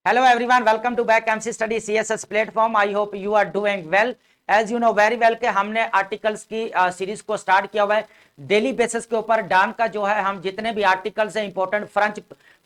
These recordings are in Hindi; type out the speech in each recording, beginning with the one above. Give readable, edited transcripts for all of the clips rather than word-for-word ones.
Hello everyone, welcome to back MC Study CSS platform. I hope you are doing well. As you know very well कि हमने आर्टिकल्स की सीरीज को स्टार्ट किया हुआ है डेली बेसिस के ऊपर। डान का जो है हम जितने भी आर्टिकल्स हैं इंपॉर्टेंट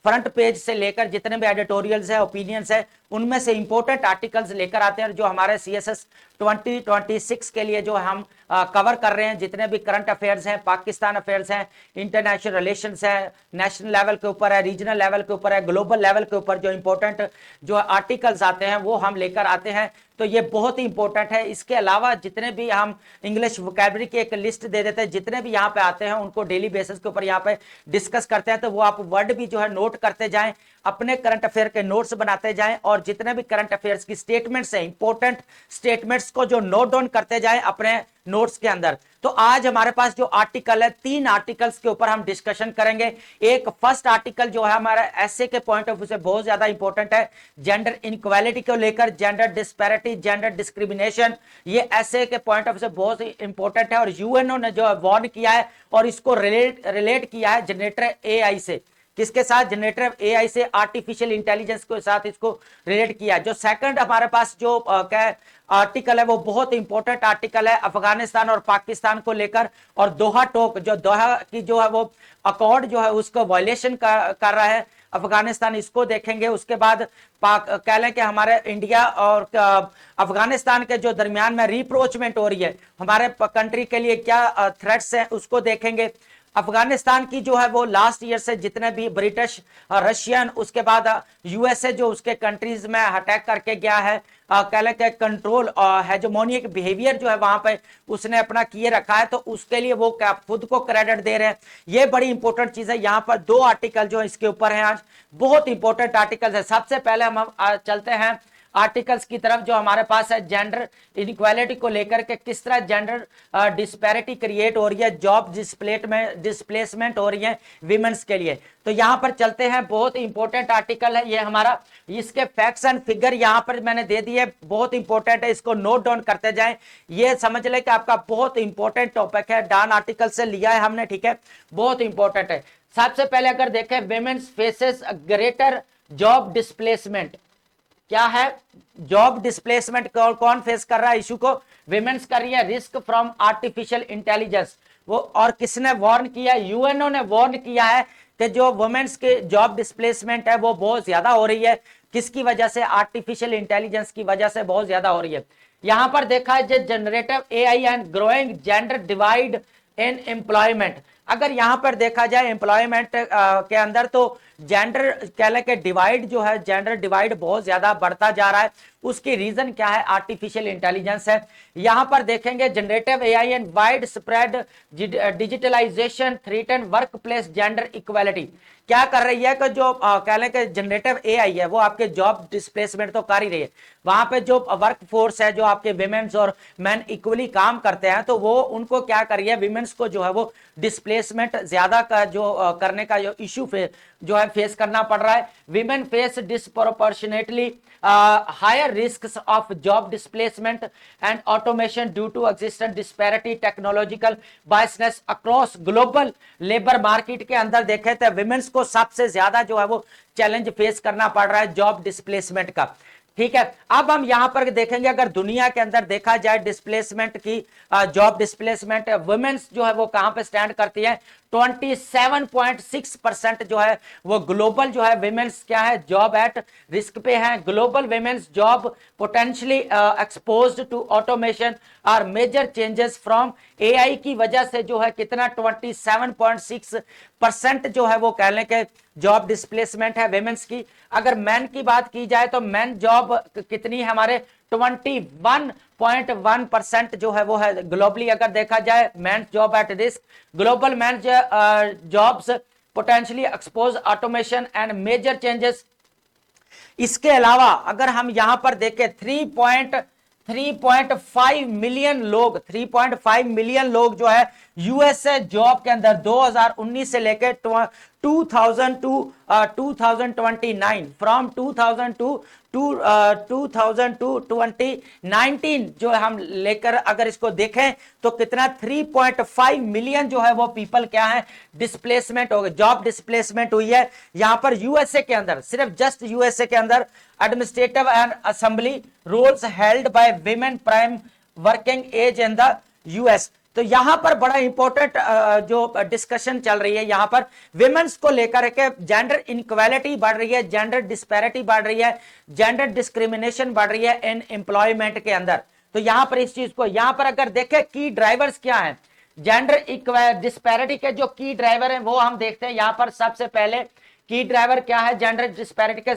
फ्रंट पेज से लेकर जितने भी एडिटोरियल्स है ओपिनियंस है उनमें से इंपॉर्टेंट आर्टिकल्स लेकर आते हैं जो हमारे CSS 2026 के लिए जो हम कवर कर रहे हैं। जितने भी करंट अफेयर्स हैं, पाकिस्तान अफेयर्स हैं, इंटरनेशनल रिलेशंस है, नेशनल लेवल के ऊपर है, रीजनल लेवल के ऊपर है, ग्लोबल लेवल के ऊपर जो इंपॉर्टेंट जो आर्टिकल्स आते हैं वो हम लेकर आते हैं। तो ये बहुत ही इंपॉर्टेंट है। इसके अलावा जितने भी हम इंग्लिश वोकैबुलरी की एक लिस्ट दे देते हैं, जितने भी यहाँ पे आते हैं उनको डेली बेसिस के ऊपर यहाँ पे डिस्कस करते हैं। तो वो आप वर्ड भी जो है नोट करते जाएं, अपने करंट अफेयर के नोट्स बनाते जाएं और जितने भी करंट अफेयर्स की स्टेटमेंट्स हैं, इंपॉर्टेंट स्टेटमेंट्स को जो नोट डाउन करते जाएं अपने नोट्स के अंदर। तो आज हमारे पास जो आर्टिकल है, 3 आर्टिकल्स के ऊपर हम डिस्कशन करेंगे। एक फर्स्ट आर्टिकल जो है हमारा एसए के पॉइंट ऑफ व्यू से बहुत ज्यादा इंपॉर्टेंट है, जेंडर इनक्वालिटी को लेकर, जेंडर डिस्पैरिटी, जेंडर डिस्क्रिमिनेशन। ये एसए के पॉइंट ऑफ व्यू से बहुत इंपॉर्टेंट है और यूएनओ ने जो वार्न किया है और इसको रिलेट किया है जनरेटर एआई से। किसके साथ? जनरेटर एआई से, आर्टिफिशियल इंटेलिजेंस के साथ इसको रिलेट किया। जो सेकंड हमारे पास जो आर्टिकल है वो बहुत इंपॉर्टेंट आर्टिकल है अफगानिस्तान और पाकिस्तान को लेकर, और दोहा टॉक जो दोहा की जो है वो अकॉर्ड जो है उसको वायलेशन कर रहा है अफगानिस्तान, इसको देखेंगे। उसके बाद कह लें कि हमारे इंडिया और अफगानिस्तान के जो दरमियान में रिप्रोचमेंट हो रही है, हमारे कंट्री के लिए क्या थ्रेट्स हैं उसको देखेंगे। अफगानिस्तान की जो है वो लास्ट ईयर से जितने भी ब्रिटिश, रशियन, उसके बाद यूएसए जो उसके कंट्रीज में अटैक करके गया है, कह लें कि कंट्रोल हेजेमोनिक बिहेवियर जो है वहां पे उसने अपना किए रखा है, तो उसके लिए वो क्या खुद को क्रेडिट दे रहे हैं। ये बड़ी इंपॉर्टेंट चीज है। यहाँ पर 2 आर्टिकल जो है इसके ऊपर है, आज बहुत इंपॉर्टेंट आर्टिकल है। सबसे पहले हम चलते हैं आर्टिकल्स की तरफ जो हमारे पास है जेंडर इनइक्वालिटी को लेकर के, किस तरह जेंडर डिस्पैरिटी क्रिएट हो रही है, जॉब डिस्प्लेसमेंट हो रही है विमेंस के लिए। तो यहां पर चलते हैं, बहुत इंपॉर्टेंट आर्टिकल है ये हमारा। इसके फैक्ट्स एंड फिगर यहां पर मैंने दे दिए, बहुत इंपॉर्टेंट है, इसको नोट डाउन करते जाएं। ये समझ ले कि आपका बहुत इंपॉर्टेंट टॉपिक है, डान आर्टिकल से लिया है हमने, ठीक है, बहुत इंपॉर्टेंट है। सबसे पहले अगर देखें, women's faces greater job displacement. क्या है? जॉब डिस्प्लेसमेंट कौन फेस कर रहा है इशू को? विमेंस कर रही है। रिस्क फ्रॉम आर्टिफिशियल इंटेलिजेंस, वो और किसने वार्न किया? यूएनओ ने वार्न किया है कि जो वुमेन्स के जॉब डिस्प्लेसमेंट है वो बहुत ज्यादा हो रही है। किसकी वजह से? आर्टिफिशियल इंटेलिजेंस की वजह से बहुत ज्यादा हो रही है। यहां पर देखा है generative AI and growing gender divide in employment. अगर यहां पर देखा जाए एम्प्लॉयमेंट के अंदर, तो जेंडर कह लें कि डिवाइड जो है, जेंडर डिवाइड बहुत ज्यादा बढ़ता जा रहा है। उसकी रीजन क्या है? आर्टिफिशियल इंटेलिजेंस है। यहां पर देखेंगे generative AI and widespread digitalization threaten workplace gender equality. क्या कर रही है कि जो कह लें कि जनरेटिव एआई है वो आपके जॉब डिस्प्लेसमेंट तो कर ही रही है। वहां पे जो वर्क फोर्स है, जो आपके विमेन्स और मैन इक्वली काम करते हैं, तो वो उनको क्या कर रही है, विमेन्स को जो है वो डिस्प्लेसमेंट ज्यादा का जो करने का जो इश्यू जो है फेस करना पड़ रहा है। Women face disproportionately higher risks of job displacement and automation due to existent disparity technological biasness across global labour market के अंदर देखे तो विमेन्स को सबसे ज्यादा जो है वो चैलेंज फेस करना पड़ रहा है जॉब डिस्प्लेसमेंट का। ठीक है, अब हम यहां पर देखेंगे, अगर दुनिया के अंदर देखा जाए डिस्प्लेसमेंट की, जॉब डिस्प्लेसमेंट वुमेन्स जो है वो कहां पे स्टैंड करती है? 27.6% जो है वो ग्लोबल जो है विमेन्स क्या है, जॉब एट रिस्क पे है। Global women's job potentially exposed to automation और मेजर चेंजेस फ्रॉम एआई की वजह से जो है कितना 27.6% जो है वो कह लें कि जॉब डिस्प्लेसमेंट है विमेन्स की। अगर मैन की बात की जाए तो मैन जॉब कितनी है हमारे? 21.1% जो है वो है ग्लोबली। अगर देखा जाए man job at risk, global man jobs potentially expose automation and major changes. इसके अलावा अगर हम यहां पर देखें 3.5 मिलियन लोग, 3.5 मिलियन लोग जो है यूएसए जॉब के अंदर 2019 से लेकर 2000 to 2029, फ्रॉम 2000 टू 2000 टू 2019 जो हम लेकर अगर इसको देखें तो कितना 3.5 मिलियन जो है वो पीपल क्या है डिस्प्लेसमेंट हो गए, जॉब डिस्प्लेसमेंट हुई है यहां पर यूएसए के अंदर, सिर्फ जस्ट यूएसए के अंदर administrative and assembly roles held by women prime working age in the US. तो यहां पर बड़ा इंपॉर्टेंट जो डिस्कशन चल रही है यहां पर विमेन्स को लेकर के जेंडर इनक्वालिटी बढ़ रही है, जेंडर डिस्पैरिटी बढ़ रही है, जेंडर डिस्क्रिमिनेशन बढ़ रही है इन एम्प्लॉयमेंट के अंदर। तो यहां पर इस चीज को यहां पर अगर देखें की ड्राइवर्स क्या हैं जेंडर डिस्पैरिटी के, जो की ड्राइवर है वो हम देखते हैं यहां पर। सबसे पहले की ड्राइवर क्या है जेंडर डिस्पैरिटी के,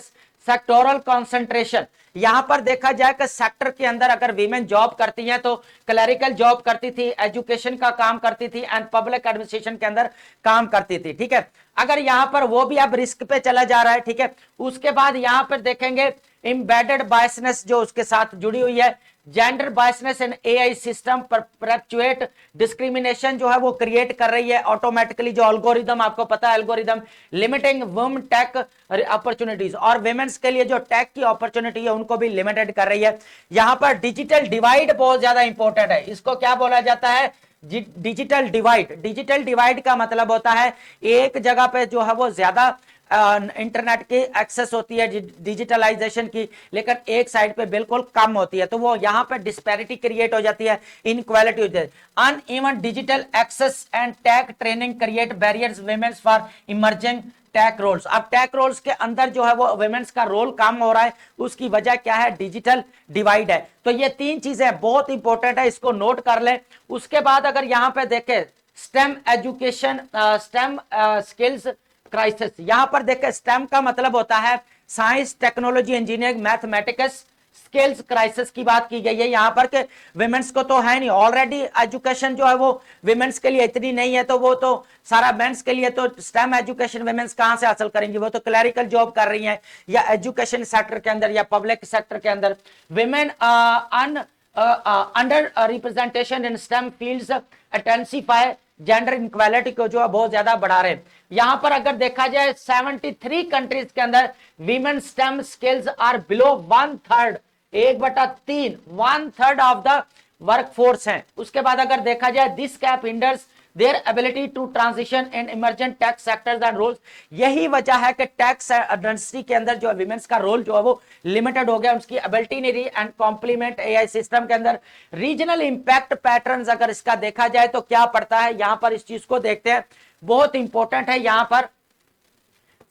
सेक्टोरल कंसंट्रेशन। यहां पर देखा जाए कि सेक्टर के अंदर अगर वीमेन जॉब करती हैं तो क्लरिकल जॉब करती थी, एजुकेशन का काम करती थी एंड पब्लिक एडमिनिस्ट्रेशन के अंदर काम करती थी, ठीक है। अगर यहां पर वो भी अब रिस्क पे चला जा रहा है, ठीक है। उसके बाद यहां पर देखेंगे एम्बेडेड बायसनेस जो उसके साथ जुड़ी हुई है, जेंडर बायसनेस इन एआई सिस्टम परपेचुएट डिस्क्रिमिनेशन जो है वो क्रिएट कर रही है ऑटोमेटिकली। जो एल्गोरिदम आपको पता है, algorithm limiting women tech opportunities, और विमेन्स के लिए जो टेक की अपॉर्चुनिटी है उनको भी लिमिटेड कर रही है। यहां पर डिजिटल डिवाइड बहुत ज्यादा इंपॉर्टेंट है, इसको क्या बोला जाता है डिजिटल डिवाइड। डिजिटल डिवाइड का मतलब होता है एक जगह पे जो है वो ज्यादा इंटरनेट की एक्सेस होती है डिजिटलाइजेशन की, लेकिन एक साइड पे बिल्कुल कम होती है, तो वो यहां पे डिस्पैरिटी क्रिएट हो जाती है, इनक्वालिटी हो जाती है। Uneven digital access and tech training create barriers women's for emerging tech roles. अब टेक रोल्स के अंदर जो है वो वुमेन्स का रोल कम हो रहा है, उसकी वजह क्या है डिजिटल डिवाइड है। तो ये तीन चीजें बहुत इंपॉर्टेंट है, इसको नोट कर लें। उसके बाद अगर यहां पे देखें stem education, stem skills crisis, यहां पर देखें स्टेम का मतलब होता है science technology engineering mathematics, skills crisis की बात की गई है यहां पर कि विमेन्स को तो है नहीं, ऑलरेडी एजुकेशन जो है वो विमेन्स के लिए इतनी नहीं है, तो वो तो सारा मेंस के लिए, तो स्टेम एजुकेशन विमेन्स कहां से हासिल करेंगी, वो तो क्लरिकल जॉब कर रही हैं या एजुकेशन सेक्टर के अंदर या पब्लिक सेक्टर के अंदर। Women under representation in stem fields intensify gender inequality को जो है बहुत ज्यादा बढ़ा रहे हैं। यहां पर अगर देखा जाए 73 कंट्रीज के अंदर women STEM skills are below 1/3, 1/3, 1/3 of the workforce हैं। उसके बाद अगर देखा जाए this gap hinders their ability to transition in emergent tech sectors and roles. यही वजह है कि टैक्स इंडस्ट्री के अंदर जो विमेन्स का रोल जो है वो लिमिटेड हो गया, उसकी एबिलिटी नहीं रही। एंड कॉम्प्लीमेंट एआई सिस्टम के अंदर रीजनल इंपैक्ट पैटर्न्स अगर इसका देखा जाए तो क्या पड़ता है, यहां पर इस चीज को देखते हैं, बहुत इंपॉर्टेंट है। यहां पर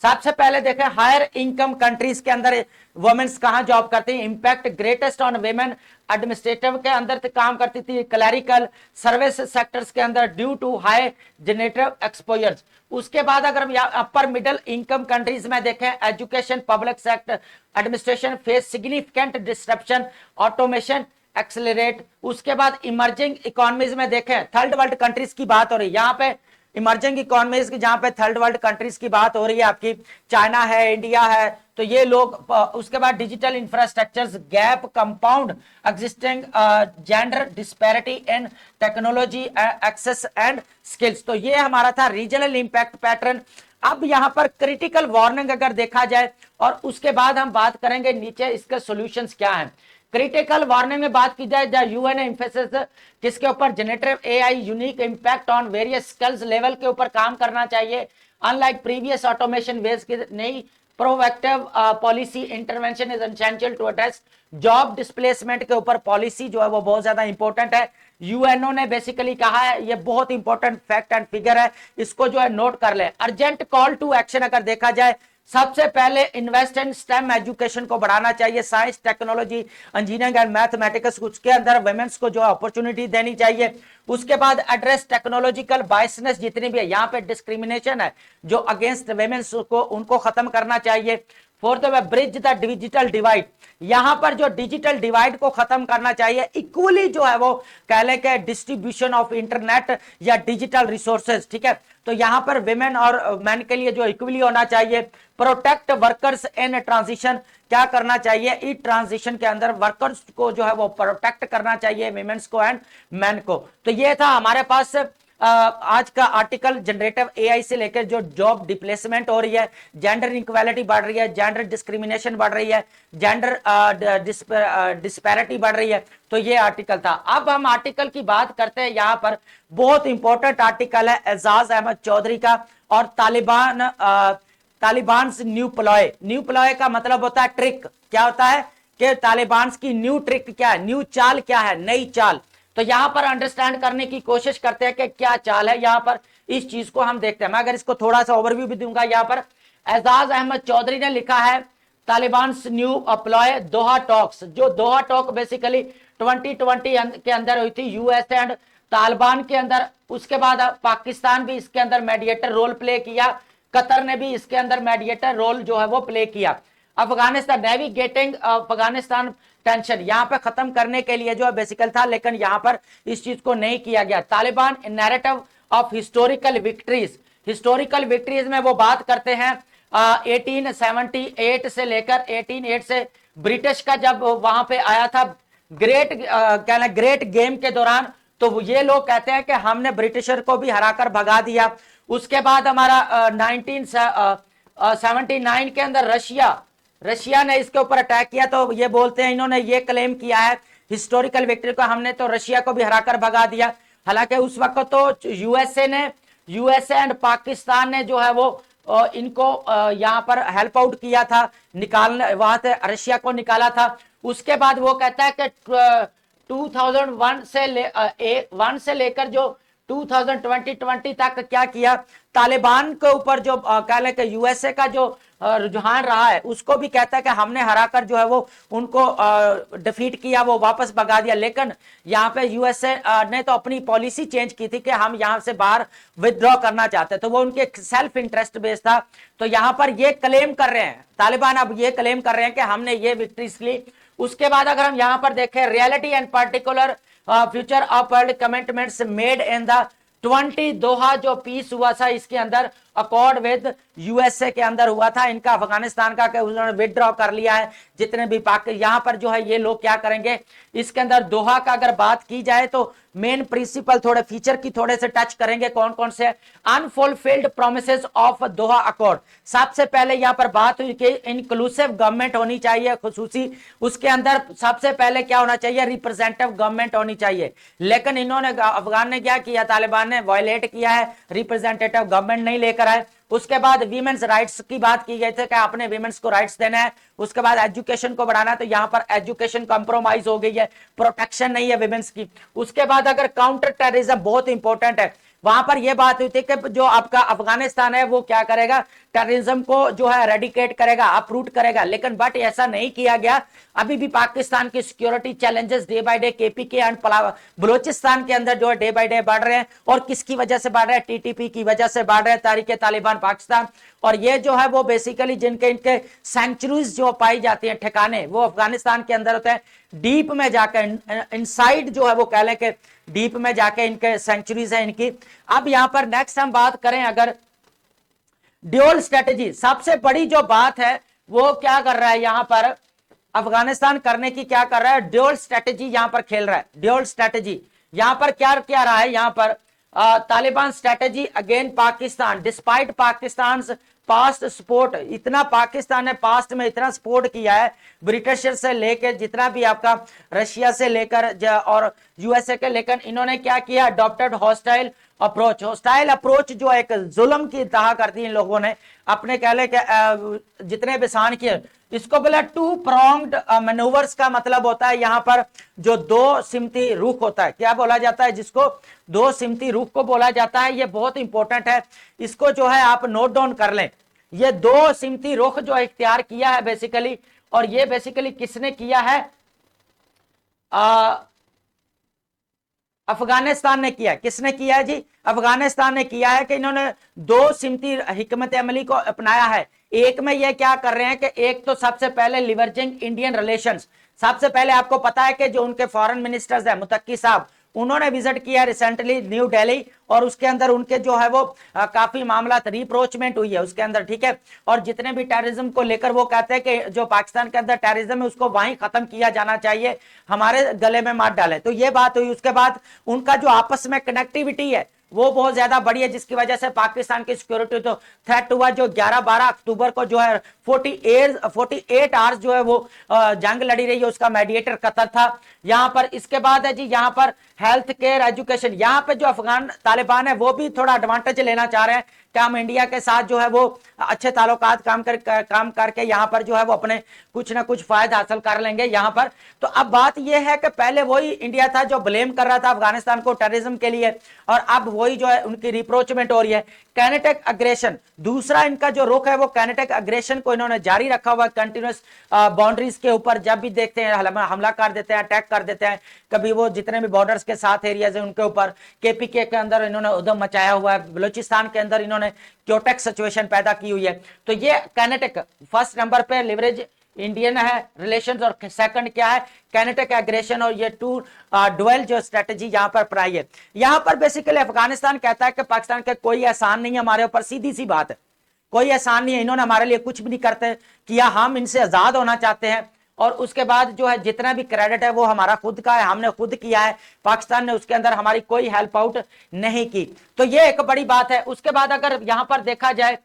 सबसे पहले देखें हायर इनकम कंट्रीज के अंदर वुमेन्स कहां जॉब करती है, impact greatest on women administrative के अंदर काम करती थी, क्लरिकल सर्विस सेक्टर्स के अंदर due to high generative exposures. उसके बाद अगर हम अपर मिडिल इनकम कंट्रीज में देखें education public sector administration face significant disruption, automation accelerate. उसके बाद इमर्जिंग इकोनॉमीज में देखें थर्ड वर्ल्ड कंट्रीज की बात हो रही है, यहां पे इमर्जिंग इकोनॉमीज की, जहां पे थर्ड वर्ल्ड कंट्रीज की बात हो रही है, आपकी चाइना है, इंडिया है, तो ये लोग। उसके बाद digital infrastructures gap compound existing gender disparity in technology access and skills. तो ये हमारा था रीजनल इंपैक्ट पैटर्न। अब यहां पर क्रिटिकल वार्निंग अगर देखा जाए और उसके बाद हम बात करेंगे नीचे इसके सॉल्यूशंस क्या हैं। क्रिटिकल वार्निंग में बात की जाए द यूएन एम्फेसिस किसके ऊपर, generative AI unique impact on various skills level के ऊपर काम करना चाहिए। अनलाइक प्रीवियस ऑटोमेशन वेज की नई proactive policy intervention is essential to address job displacement के ऊपर पॉलिसी जो है वो बहुत ज्यादा इंपॉर्टेंट है। यूएनओ ने बेसिकली कहा है, ये बहुत इंपॉर्टेंट फैक्ट एंड फिगर है, इसको जो है नोट कर ले। अर्जेंट कॉल टू एक्शन अगर देखा जाए, सबसे पहले इन्वेस्ट इन स्टेम एजुकेशन को बढ़ाना चाहिए, science technology engineering and mathematics, उसके अंदर वुमेन्स को जो अपॉर्चुनिटी देनी चाहिए। उसके बाद एड्रेस टेक्नोलॉजिकल बायसनेस जितनी भी है, यहाँ पे डिस्क्रिमिनेशन है जो अगेंस्ट वुमेन्स को, उनको खत्म करना चाहिए। Fourth way bridge the digital divide, यहां पर जो डिजिटल डिवाइड को खत्म करना चाहिए, इक्वली जो है वो कह ले के डिस्ट्रीब्यूशन ऑफ इंटरनेट या डिजिटल रिसोर्सेज, ठीक है। तो यहां पर विमेन और मैन के लिए जो इक्वली होना चाहिए। प्रोटेक्ट वर्कर्स इन ट्रांजिशन, क्या करना चाहिए इस ट्रांजिशन के अंदर वर्कर्स को जो है वो प्रोटेक्ट करना चाहिए, विमेन्स को एंड मैन को। तो ये था हमारे पास आज का आर्टिकल जनरेटिव एआई से लेकर जो जॉब डिप्लेसमेंट हो रही है, जेंडर इनक्वालिटी बढ़ रही है, जेंडर डिस्क्रिमिनेशन बढ़ रही है, जेंडर डिस्पैरिटी बढ़ रही है, तो ये आर्टिकल था। अब हम आर्टिकल की बात करते हैं, यहां पर बहुत इंपॉर्टेंट आर्टिकल है एजाज अहमद चौधरी का, और Taliban new ploy. New ploy का मतलब होता है ट्रिक। क्या होता है कि तालिबान की न्यू ट्रिक क्या है, न्यू चाल क्या है, नई चाल। तो यहां पर अंडरस्टैंड करने की कोशिश करते हैं कि क्या चाल है, यहां पर इस चीज को हम देखते हैं। मैं अगर इसको थोड़ा सा ओवरव्यू भी दूंगा, यहां पर एजाज अहमद चौधरी ने लिखा है तालिबान न्यू अप्लॉय दोहा टॉक्स। जो दोहा टॉक बेसिकली 2020 के अंदर हुई थी यूएस एंड तालिबान के अंदर। उसके बाद पाकिस्तान भी इसके अंदर मेडिएटर रोल प्ले किया, कतर ने भी इसके अंदर मेडिएटर रोल जो है वो प्ले किया। अफगानिस्तान नेविगेटिंग अफगानिस्तान टेंशन यहां पे खत्म करने के लिए जो है बेसिकल था, लेकिन यहां पर इस चीज को नहीं किया गया। Taliban narrative of historical victories. Historical victories में वो बात करते हैं 1878 से लेकर 1808 से ब्रिटिश का जब वहां पे आया था ग्रेट गेम के दौरान, तो ये लोग कहते हैं कि हमने ब्रिटिशर को भी हराकर भगा दिया। उसके बाद हमारा 1979 के अंदर रशिया ने इसके ऊपर अटैक किया, तो ये बोलते हैं, इन्होंने ये क्लेम किया है हिस्टोरिकल विक्ट्री को, हमने तो रशिया को भी हराकर भगा दिया। हालांकि उस वक्त तो यूएसए एंड पाकिस्तान ने जो है वो इनको यहां पर हेल्प आउट किया था, निकालने वहां से रशिया को निकाला था। उसके बाद वो कहता है कि 2001 से लेकर जो 2020 तक क्या किया, तालिबान के ऊपर जो कह लें कि यूएसए का जो रुझान रहा है, उसको भी कहता है कि हमने हराकर जो है वो उनको डिफीट किया, वो वापस भगा दिया। लेकिन यहाँ पे यूएसए ने तो अपनी पॉलिसी चेंज की थी कि हम यहाँ से बाहर विथड्रॉ करना चाहते, तो वो उनके सेल्फ इंटरेस्ट बेस्ड था। तो यहाँ पर ये क्लेम कर रहे हैं तालिबान, अब ये क्लेम कर रहे हैं कि हमने ये विक्ट्रीज ली। उसके बाद अगर हम यहाँ पर देखें reality and particular future of world commitments made in the 20 दोहा जो पीस हुआ था, इसके अंदर अकॉर्ड विद यूएसए के अंदर हुआ था, इनका अफगानिस्तान का उन्होंने विथड्रॉ कर लिया है। जितने भी यहाँ पर जो है ये लोग क्या करेंगे, इसके अंदर दोहा का अगर बात की जाए तो मेन प्रिंसिपल थोड़े फीचर की थोड़े से टच करेंगे। कौन कौन से unfulfilled promises of Doha accord. सबसे पहले यहाँ पर बात हुई कि इंक्लूसिव गवर्नमेंट होनी चाहिए खुसूसी, उसके अंदर सबसे पहले क्या होना चाहिए, रिप्रेजेंटेटिव गवर्नमेंट होनी चाहिए। लेकिन इन्होंने अफगान ने क्या किया, तालिबान ने वायलेट किया है, रिप्रेजेंटेटिव गवर्नमेंट नहीं लेकर आए। उसके बाद वीमेंस राइट्स की बात की गई थी कि आपने वीमेंस को राइट्स देना है। उसके बाद एजुकेशन को बढ़ाना है, तो यहां पर एजुकेशन कॉम्प्रोमाइज हो गई है, प्रोटेक्शन नहीं है वीमेंस की। उसके बाद अगर काउंटर टेररिज्म बहुत इंपॉर्टेंट है, वहां पर यह बात हुई थी कि जो आपका अफगानिस्तान है वो क्या करेगा, टेररिज्म को जो है रेडिकेट करेगा, अपरूट करेगा। लेकिन बट ऐसा नहीं किया गया। अभी भी पाकिस्तान की security challenges day by day KPK and Balochistan के अंदर जो है डे बाय डे बढ़ रहे हैं। और किसकी वजह से बढ़ रहे हैं, टीटीपी की वजह से बढ़ रहे हैं, तारीख तालिबान पाकिस्तान। और ये जो है वो बेसिकली जिनके इनके सेंचुरीज जो पाई जाती हैं, ठिकाने, वो अफगानिस्तान के अंदर होते हैं। डीप में जाकर इनसाइड जो है वो कह लें कि डीप में जाके इनके सेंचुरीज है इनकी। अब यहां पर नेक्स्ट हम बात करें अगर ड्यूअल स्ट्रेटेजी, सबसे बड़ी जो बात है वो क्या कर रहा है यहां पर अफगानिस्तान करने की, क्या कर रहा है, ड्यूअल स्ट्रेटेजी यहां पर खेल रहा है। ड्यूअल स्ट्रेटेजी यहां पर क्या क्या रहा है, यहां पर Taliban strategy again Pakistan, despite Pakistan past support. इतना पाकिस्तान ने पास्ट में इतना सपोर्ट किया है ब्रिटिश से लेकर जितना भी आपका रशिया से लेकर और यूएसए के, लेकिन इन्होंने क्या किया, adopted hostile approach. Hostile approach जो एक जुल्म की तरह कर दी इन लोगों ने अपने, कह ले के जितने बिसान किए, इसको बोला टू प्रॉन्ग्ड मैनूवर्स का मतलब होता है यहां पर जो दो सिमती रुख होता है। क्या बोला जाता है जिसको, दो सिमती रुख को बोला जाता है। ये बहुत इंपॉर्टेंट है, इसको जो है आप नोट डाउन कर लें। ये दो सिमती रुख जो इख्तियार किया है बेसिकली, और ये बेसिकली किसने किया है, अफगानिस्तान ने किया है। किसने किया है जी, अफगानिस्तान ने किया है कि इन्होंने दो सिमती हिकमत अमली को अपनाया है। एक में ये क्या कर रहे हैं कि एक तो सबसे पहले लिवरेजिंग इंडियन रिलेशंस। सबसे पहले आपको पता है कि जो उनके फॉरेन मिनिस्टर्स है मुत्तकी साहब, उन्होंने विजिट किया रिसेंटली न्यू दिल्ली, और उसके अंदर उनके जो है वो काफी मामला रिप्रोचमेंट हुई है उसके अंदर, ठीक है। और जितने भी टेररिज्म को लेकर वो कहते हैं कि जो पाकिस्तान के अंदर टेररिज्म है उसको वहीं खत्म किया जाना चाहिए, हमारे गले में मार डाले। तो ये बात हुई। उसके बाद उनका जो आपस में कनेक्टिविटी है वो बहुत ज्यादा बड़ी है, जिसकी वजह से पाकिस्तान की सिक्योरिटी तो थ्रेट हुआ। जो 11-12 अक्टूबर को जो है 48 आवर्स जो है वो जंग लड़ी रही है, उसका मेडिएटर कतर था। यहां पर इसके बाद है जी, यहां पर हेल्थ केयर, एजुकेशन, यहां पे जो अफगान तालिबान है वो भी थोड़ा एडवांटेज लेना चाह रहे हैं कि हम इंडिया के साथ जो है वो अच्छे ताल्लुकात काम करके यहां पर जो है वो अपने कुछ ना कुछ फायदा हासिल कर लेंगे यहां पर। तो अब बात यह है कि पहले वही इंडिया था जो ब्लेम कर रहा था अफगानिस्तान को टेररिज्म के लिए, और अब वही जो है उनकी रिप्रोचमेंट हो रही है। कैनेटिक अग्रेशन, दूसरा इनका जो रुख है वो कैनेटिक अग्रेशन को इन्होंने जारी रखा हुआ, कंटिन्यूस बाउंड्रीज के ऊपर जब भी देखते हैं हमला कर देते हैं, अटैक कर देते हैं। कभी वो जितने भी बॉर्डर्स के साथ एरियाज है उनके ऊपर, केपीके के अंदर इन्होंने उधम मचाया हुआ है, बलूचिस्तान के अंदर इन्होंने क्योटेक सिचुएशन पैदा की हुई है। तो ये कैनेटिक फर्स्ट नंबर पे लिवरेज इंडियन है रिलेशंस, और सेकंड क्या है कैनेटिक एग्रेशन, और ये टू डुअल जो स्ट्रेटजी यहां पर अपनाई है। यहां पर बेसिकली अफगानिस्तान कहता है कि पाकिस्तान का कोई एहसान नहीं है हमारे ऊपर, सीधी सी बात है, कोई एहसान नहीं है, इन्होंने हमारे लिए कुछ भी नहीं करते किया, हम इनसे आजाद होना चाहते हैं। और उसके बाद जो है जितना भी क्रेडिट है वो हमारा खुद का है, हमने खुद किया है, पाकिस्तान ने उसके अंदर हमारी कोई हेल्प आउट नहीं की। तो ये एक बड़ी बात है। उसके बाद अगर यहां पर देखा जाए,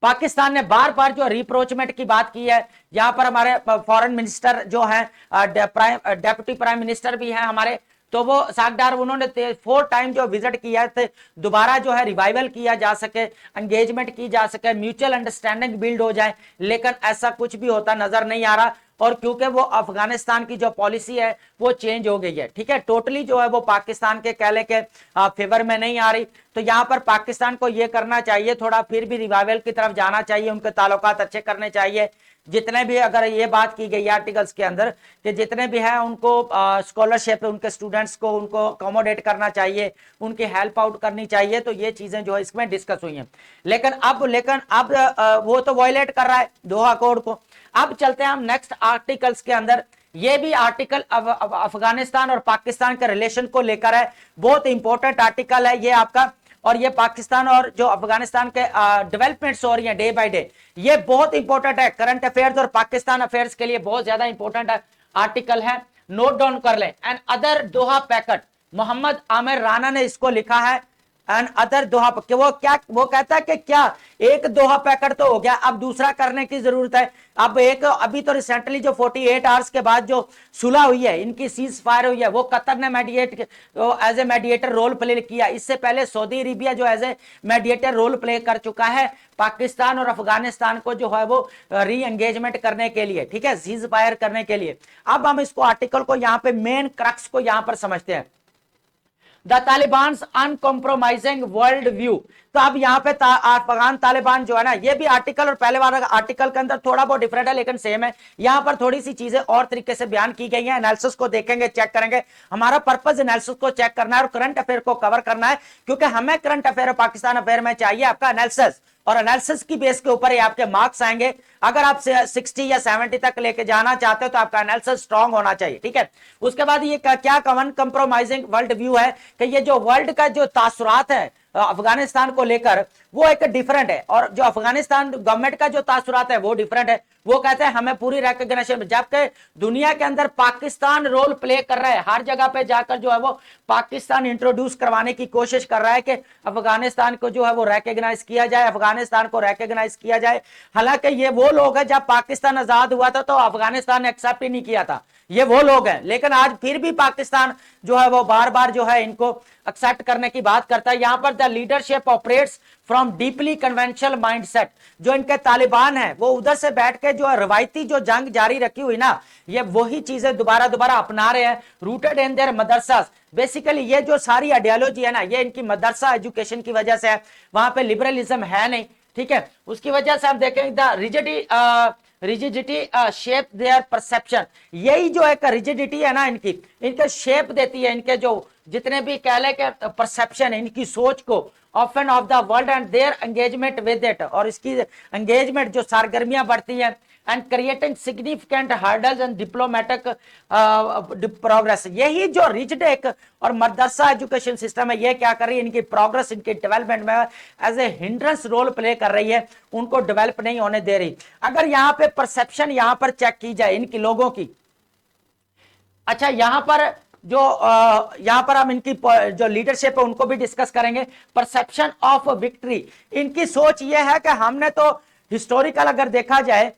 पाकिस्तान ने बार बार जो रिप्रोचमेंट की बात की है, यहां पर हमारे फॉरेन मिनिस्टर जो है डेप्यूटी प्राइम मिनिस्टर भी हैं हमारे, तो वो सागडार उन्होंने 4 टाइम जो विजिट किया थे, दोबारा जो है रिवाइवल किया जा सके, एंगेजमेंट की जा सके, म्यूचुअल अंडरस्टैंडिंग बिल्ड हो जाए, लेकिन ऐसा कुछ भी होता नजर नहीं आ रहा। और क्योंकि वो अफगानिस्तान की जो पॉलिसी है वो चेंज हो गई है, ठीक है, टोटली जो है वो पाकिस्तान के कहले के फेवर में नहीं आ रही। तो यहां पर पाकिस्तान को ये करना चाहिए, थोड़ा फिर भी रिवाइवल की तरफ जाना चाहिए, उनके ताल्लुकात अच्छे करने चाहिए। जितने भी अगर ये बात की गई आर्टिकल्स के अंदर कि जितने भी हैं उनको स्कॉलरशिप, उनके स्टूडेंट्स को उनको अकोमोडेट करना चाहिए, उनकी हेल्प आउट करनी चाहिए, तो ये चीजें जो है इसमें डिस्कस हुई हैं। लेकिन अब वो तो वायलेट कर रहा है दोहा अकॉर्ड को। अब चलते हैं हम नेक्स्ट आर्टिकल्स के अंदर। ये भी आर्टिकल अफगानिस्तान और पाकिस्तान के रिलेशन को लेकर है, बहुत इंपॉर्टेंट आर्टिकल है ये आपका। और ये पाकिस्तान और जो अफगानिस्तान के डेवलपमेंट्स हो रही हैं डे बाय डे, ये बहुत इंपॉर्टेंट है करंट अफेयर्स और पाकिस्तान अफेयर्स के लिए बहुत ज्यादा इंपॉर्टेंट आर्टिकल है, नोट डाउन कर लें। And other Doha pact, Mohammad Aamir Rana ने इसको लिखा है। एंड अदर दोहा, वो कहता है कि क्या एक दोहा पैकेट तो हो गया, अब दूसरा करने की जरूरत है। अब अभी तो रिसेंटली जो 48 आवर्स के बाद जो सुलह हुई है, इनकी सीज फायर हुई है, वो कतर ने as a mediator role play किया। इससे पहले सऊदी अरेबिया जो as a mediator role play कर चुका है पाकिस्तान और अफगानिस्तान को जो है वो री एंगेजमेंट करने के लिए, ठीक है, सीज फायर करने के लिए। अब हम इसको आर्टिकल को यहाँ पे मेन क्रक्स को यहाँ पर समझते हैं, द तालिबान्स अनकॉम्प्रोमाइजिंग वर्ल्ड व्यू। तो अब यहाँ पे अफगान तालिबान जो है ना, ये भी आर्टिकल और पहले वाला आर्टिकल के अंदर थोड़ा बहुत डिफरेंट है लेकिन सेम है। यहाँ पर थोड़ी सी चीजें और तरीके से बयान की गई हैं, एनालिसिस को देखेंगे, चेक करेंगे। हमारा पर्पस एनालिसिस को चेक करना है और करंट अफेयर को कवर करना है, क्योंकि हमें करंट अफेयर और पाकिस्तान अफेयर में चाहिए आपका एनालिसिस, और एनालिसिस की बेस के ऊपर ही आपके मार्क्स आएंगे। अगर आप 60 या 70 तक लेके जाना चाहते हो तो आपका एनालिसिस स्ट्रांग होना चाहिए, ठीक है। उसके बाद ये क्या कवन कंप्रोमाइजिंग वर्ल्ड व्यू है कि ये जो वर्ल्ड का जो तासुरात है अफगानिस्तान को लेकर वो एक डिफरेंट है, और जो अफगानिस्तान गवर्नमेंट का जो तासुरात है वो डिफरेंट है। वो कहते हैं हमें पूरी रिकॉग्निशन, जबकि दुनिया के अंदर पाकिस्तान रोल प्ले कर रहा है, हर जगह पे जाकर जो है वो पाकिस्तान इंट्रोड्यूस करवाने की कोशिश कर रहा है कि अफगानिस्तान को जो है वो रिकॉग्नाइज किया जाए, अफगानिस्तान को रिकॉग्नाइज किया जाए। हालांकि ये वो लोग हैं, जब पाकिस्तान आजाद हुआ था तो अफगानिस्तान ने एक्सेप्ट ही नहीं किया था, ये वो लोग हैं, लेकिन आज फिर भी पाकिस्तान जो है वो बार बार जो है इनको एक्सेप्ट करने की बात करता है। यहां पर the leadership operates from deeply conventional mindset, जो इनके तालिबान है वो उधर से बैठ के जो रवायती जो जंग जारी रखी हुई ना, ये वही चीजें दोबारा अपना रहे हैं, rooted in their Madrasa. Basically ये जो सारी आइडियोलॉजी है ना, ये इनकी मदरसा एजुकेशन की वजह से है, वहां पे लिबरलिज्म है नहीं, ठीक है। उसकी वजह से हम देखेंगे the rigidity shape their perception, यही जो एक रिजिडिटी है ना इनके शेप देती है इनके जो जितने भी कह ले के परसेप्शन है, इनकी सोच को often of the world and their engagement with it, और इसकी एंगेजमेंट जो सरगर्मियां बढ़ती हैं, and creating significant hurdles and diplomatic progress. यही जो रिजिड एक और मदरसा एजुकेशन सिस्टम है, ये क्या कर रही है, इनकी प्रोग्रेस, इनकी डेवलपमेंट में as a hindrance role play कर रही है, उनको डेवलप नहीं होने दे रही। अगर यहाँ पे परसेप्शन यहाँ पर चेक की जाए इनकी लोगों की, अच्छा यहाँ पर जो यहां पर हम इनकी जो लीडरशिप है उनको भी डिस्कस करेंगे। परसेप्शन ऑफ विक्ट्री, इनकी सोच ये है कि हमने तो हिस्टोरिकल अगर देखा जाए,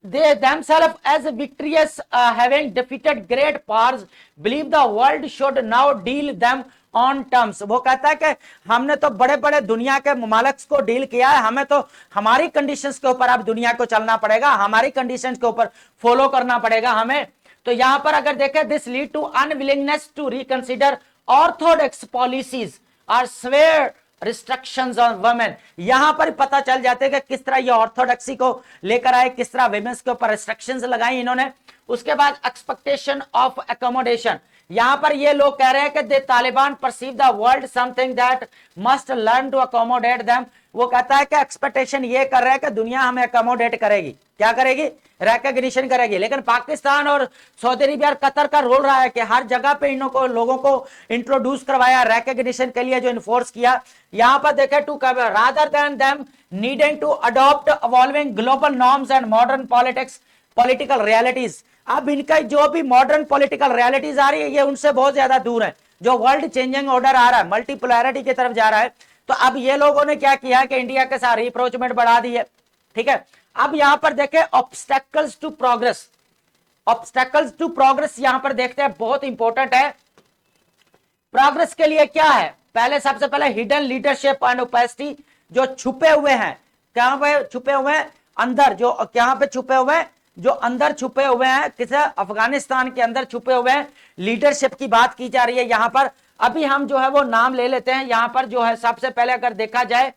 they themselves as victorious, having defeated great powers, believe the world should now deal them on terms। वो कहता है कि हमने तो बड़े बड़े दुनिया के ममालिक को डील किया है, हमें तो हमारी कंडीशंस के ऊपर अब दुनिया को चलना पड़ेगा, हमारी कंडीशंस के ऊपर फॉलो करना पड़ेगा हमें। तो यहां पर अगर देखें, this lead to unwillingness to reconsider orthodox policies और स्वेयर रिस्ट्रिक्शंस ऑन वुमेन। यहां पर पता चल जाते हैं कि किस तरह ये ऑर्थोडॉक्सी को लेकर आए, किस तरह विमेंस के ऊपर रिस्ट्रिक्शंस लगाई इन्होंने। उसके बाद एक्सपेक्टेशन ऑफ एकोमोडेशन, यहां पर ये लोग कह रहे हैं कि the Taliban perceive the world something that must learn to accommodate them. वो कहता है कि एक्सपेक्टेशन ये कर रहा है कि दुनिया हमें अकोमोडेट करेगी, क्या करेगी, रिकॉग्निशन करेगी। लेकिन पाकिस्तान और सऊदी अरेबिया और कतर का रोल रहा है कि हर जगह पे इन लोगों को इंट्रोड्यूस करवाया, रिकॉग्निशन के लिए जो इन्फोर्स किया। यहां पर देखें, to rather than them needing to adopt evolving global norms and modern politics political realities. अब इनका जो भी मॉडर्न पॉलिटिकल रियलिटीज आ रही है, ये उनसे बहुत ज्यादा दूर है। जो वर्ल्ड चेंजिंग ऑर्डर आ रहा है, मल्टीपोलैरिटी की तरफ जा रहा है। तो अब ये लोगों ने क्या किया कि इंडिया के साथ रिप्रोचमेंट बढ़ा दी है, ठीक है। अब यहां पर देखें, obstacles to progress, obstacles to progress यहां पर देखते हैं, बहुत इंपॉर्टेंट है। प्रोग्रेस के लिए क्या है, पहले सबसे पहले हिडन लीडरशिप एंड ओपेसिटी, जो छुपे हुए हैं, कहां पे छुपे हुए हैं, अंदर, जो कहां पे छुपे हुए हैं, जो अंदर छुपे हुए हैं, किसे, अफगानिस्तान के अंदर छुपे हुए हैं। लीडरशिप की बात की जा रही है यहां पर। अभी हम जो है वो नाम ले लेते हैं। यहां पर जो है सबसे पहले अगर देखा जाए,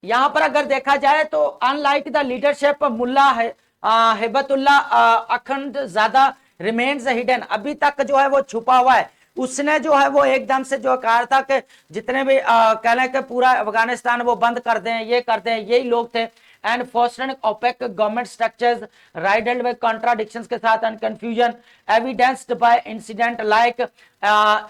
यहां पर अगर देखा जाए तो अनलाइक द लीडरशिप मुल्ला हिबतुल्ला अखंड ज्यादा रिमेन्स हिडन, अभी तक जो है वो छुपा हुआ है। उसने जो है वो एकदम से जो कहा था कि जितने भी कह लें कि पूरा अफगानिस्तान वो बंद कर दें, ये कर दें, यही लोग थे। And fostering opaque government structures riddled with contradictions के साथ and confusion evidenced by incident like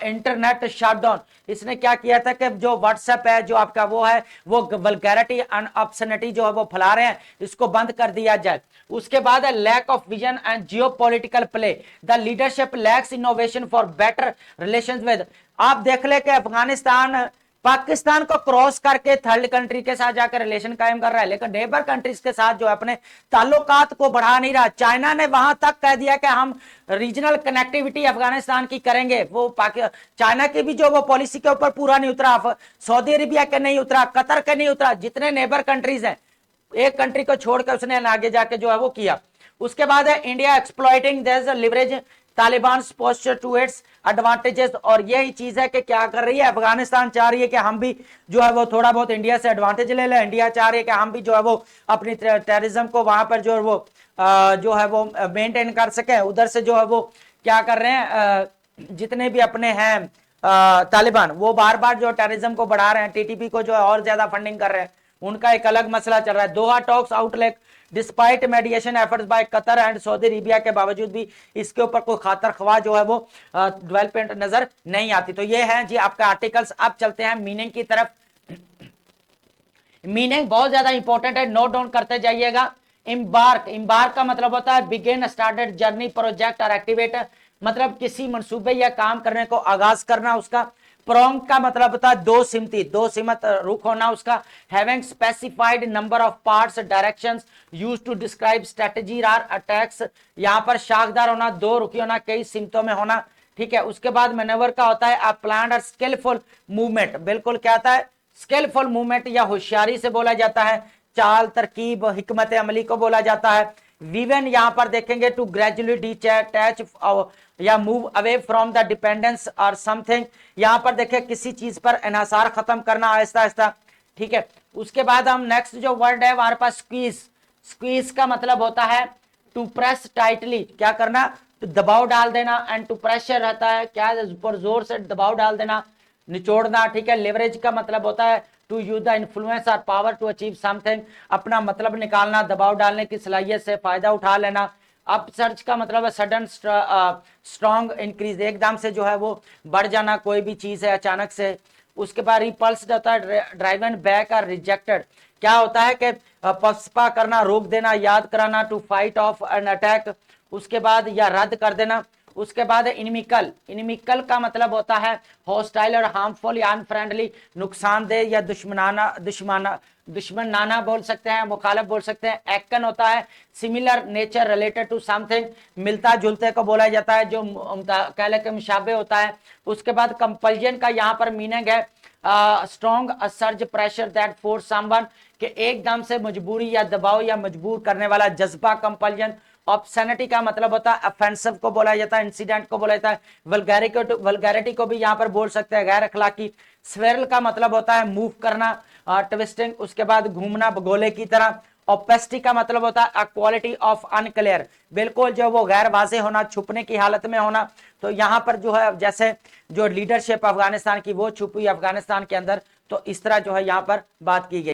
internet shutdown. इसने क्या किया था कि जो व्हाट्सएप है, जो आपका वो है, वो वल्गैरिटी एंड ऑब्ससेनिटी जो है वो फैला रहे हैं, इसको बंद कर दिया जाए। उसके बाद है lack of vision and geopolitical play, the leadership lacks innovation for better relations with. आप देख ले कि अफगानिस्तान पाकिस्तान को क्रॉस करके थर्ड कंट्री के साथ जाकर रिलेशन कायम कर रहा है, लेकिन नेबर कंट्रीज के साथ जो अपने ताल्लुकात को बढ़ा नहीं रहा। चाइना ने वहां तक कह दिया कि हम रीजनल कनेक्टिविटी अफगानिस्तान की करेंगे। वो चाइना की भी जो वो पॉलिसी के ऊपर पूरा नहीं उतरा, सऊदी अरेबिया के नहीं उतरा, कतर के नहीं उतरा, जितने नेबर कंट्रीज हैं, एक कंट्री को छोड़कर उसने आगे जाके जो है वो किया। उसके बाद है India exploiting this leverage Taliban posture to its advantages. और यही चीज है कि क्या कर रही है अफगानिस्तान, चाह रही है कि हम भी जो है वो थोड़ा बहुत इंडिया से एडवांटेज ले लें। इंडिया चाह रही है कि हम भी जो है वो अपनी टेररिज्म को वहां पर जो है वो मेंटेन कर सके। उधर से जो है वो क्या कर रहे हैं, जितने भी अपने हैं तालिबान, वो बार बार जो टेररिज्म को बढ़ा रहे हैं, टीटीपी को जो है और ज्यादा फंडिंग कर रहे हैं। उनका एक अलग मसला चल रहा है। Doha talks outlook despite mediation efforts by Qatar and Saudi Arabia के बावजूद भी इसके ऊपर कोई खातर खवा जो है वो डेवलपमेंट नजर नहीं आती। तो ये है जी आपका आर्टिकल्स। अब चलते हैं मीनिंग की तरफ। मीनिंग बहुत ज्यादा इंपॉर्टेंट है, नोट डाउन करते जाइएगा। इम्बार्क, इम्बार्क का मतलब होता है बिगिन, स्टार्टेड, जर्नी, प्रोजेक्ट और एक्टिवेट, मतलब किसी मंसूबे या काम करने को आगाज करना उसका। प्रोंग का मतलब होता है दो सिमती, दो सिमत रुख होना उसका। Having specified number of parts directions used to describe strategy or attacks, यहां पर शाखदार होना, दो रुखी होना, कई सिमतों में होना, ठीक है। उसके बाद मैनेवर का होता है अ प्लान्ड और स्किलफुल मूवमेंट, बिल्कुल क्या आता है, स्किलफुल मूवमेंट या होशियारी से बोला जाता है। चाल, तरकीब, हिकमत अमली को बोला जाता है। वीवन यहां पर देखेंगे टू ग्रेजुअली डिटैच या move away from the dependence और समथिंग, यहां पर देखें किसी चीज पर इन्हिसार खत्म करना आहिस्ता आहिस्ता, ठीक है। उसके बाद हम नेक्स्ट जो वर्ड है हमारे पास स्क्वीज। स्क्वीज का मतलब होता है टू प्रेस टाइटली, क्या करना, तो दबाव डाल देना। एंड टू प्रेशर रहता है क्या, ऊपर जोर से दबाव डाल देना, निचोड़ना, ठीक है। लेवरेज का मतलब होता है टू यूज द इन्फ्लुएंस और पावर टू अचीव समथिंग, अपना मतलब निकालना, दबाव डालने की सलाहियत से फायदा उठा लेना। अप सर्च का मतलब है सडन स्ट्रॉन्ग इंक्रीज, एकदम से जो है वो बढ़ जाना, कोई भी चीज है अचानक से उसके बाद रिपल्स्ड होता है, ड्राइवन बैक और रिजेक्टेड क्या होता है कि पसपा करना, रोक देना, याद कराना, to fight off an attack, उसके बाद या रद्द कर देना। उसके बाद इनमिकल, इनमिकल का मतलब होता है हॉस्टाइल और हार्मफुल या अनफ्रेंडली, नुकसानदेह या दुश्मनाना बोल सकते हैं, मुखालिफ बोल सकते हैं। एक्कन होता है similar nature, related to something, मिलता जुलते को बोला जाता है, जो कहले के मुशाबे होता है। उसके बाद कंपल्जन का यहाँ पर मीनिंग है strong surge pressure that force someone, कि एकदम से मजबूरी या दबाव या मजबूर करने वाला जज्बा, कंपल्जन। ऑब्सैनिटी का मतलब होता है ऑफेंसिव को बोला जाता है, इंसिडेंट को बोला जाता है, वल्गैरिटी को भी यहाँ पर बोल सकते हैं, गैर अखलाकी। स्वेरल का मतलब होता है मूव करना, ट्विस्टिंग, उसके बाद घूमना गोले की तरह। ओपेसिटी का मतलब होता है क्वालिटी ऑफ अनक्लियर, बिल्कुल जो वो गैर वाज़े होना, छुपने की हालत में होना। तो यहाँ पर जो है जैसे जो लीडरशिप अफगानिस्तान की वो छुपी अफगानिस्तान के अंदर, तो इस तरह जो है यहाँ पर बात की गई।